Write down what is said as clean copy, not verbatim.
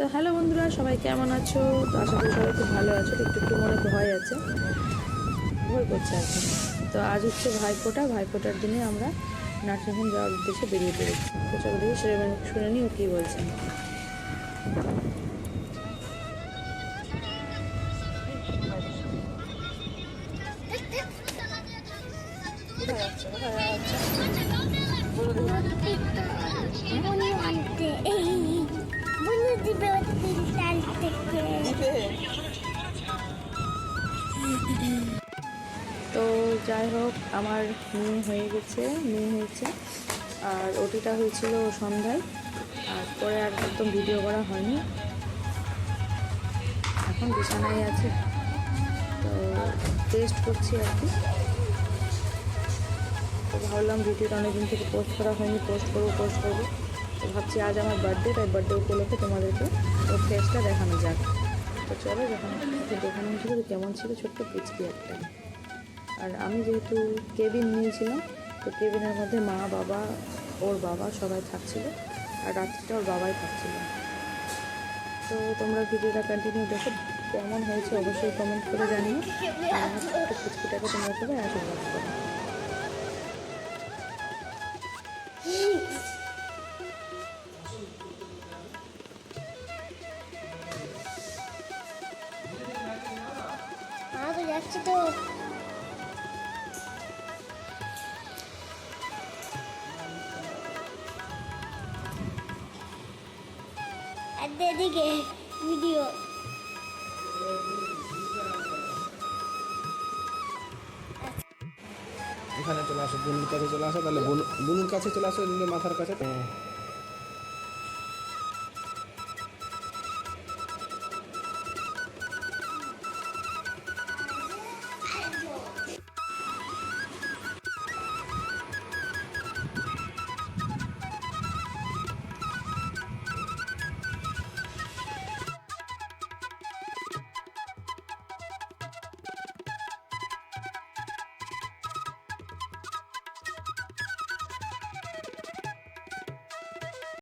তো হ্যালো বন্ধুরা, সবাই কেমন আছো? তো আশা করি সবাই খুব ভালো আছো। একটু একটু মনে ভয় আছে, ভয় করছে আর কি। তো আজ হচ্ছে ভাইফোঁটার দিনে আমরা নার্সিংহোম যাওয়ার উদ্দেশ্যে বেরিয়ে পড়েছি। তো চলো দেখি শুনে নিই ও কী বলছেন। কোথায় যাচ্ছে বলো দেখি। বুনু আনতে বুনু দিবে 3 থেকে। তো যাই হোক, আমার মেয়ে হয়েছে। আর ওটিটা হয়েছিল সন্ধ্যায়, আর পরে আর একদম ভিডিও করা হয়নি। এখন বিছানায় আছে, তো টেস্ট করছি আর কি। তো ভাবলাম ভিডিওটা অনেকদিন থেকে পোস্ট করা হয়নি, পোস্ট করবো। তো ভাবছি আজ আমার বার্থডে, তাই বার্থডে উপলক্ষে তোমাদেরকে ওর ফেসটা দেখানো যাক। তো চলো, যখন ওকে দেখানো ছিল তো কেমন ছিল, ছোট্ট পুচকি একটা। আর আমি যেহেতু কেবিন নিয়েছিলাম, তো কেবিনের মধ্যে মা, বাবা, ওর বাবা সবাই থাকছিল, আর রাত্রিটা ওর বাবাই থাকছিল। তো তোমরা ভিডিওটা কন্টিনিউ দেখো, কেমন হয়েছে অবশ্যই কমেন্ট করে জানিও। আর আমার ছোট্ট পুচকিটাকে তোমরা সবাই আশীর্বাদ করো। তো যাচ্ছে তো। এদিকে ভিডিও এখানে চলে আসো, বুনুর কাছে চলে আসো, তাহলে বুনুর কাছে চলে আসো, মাথার কাছে।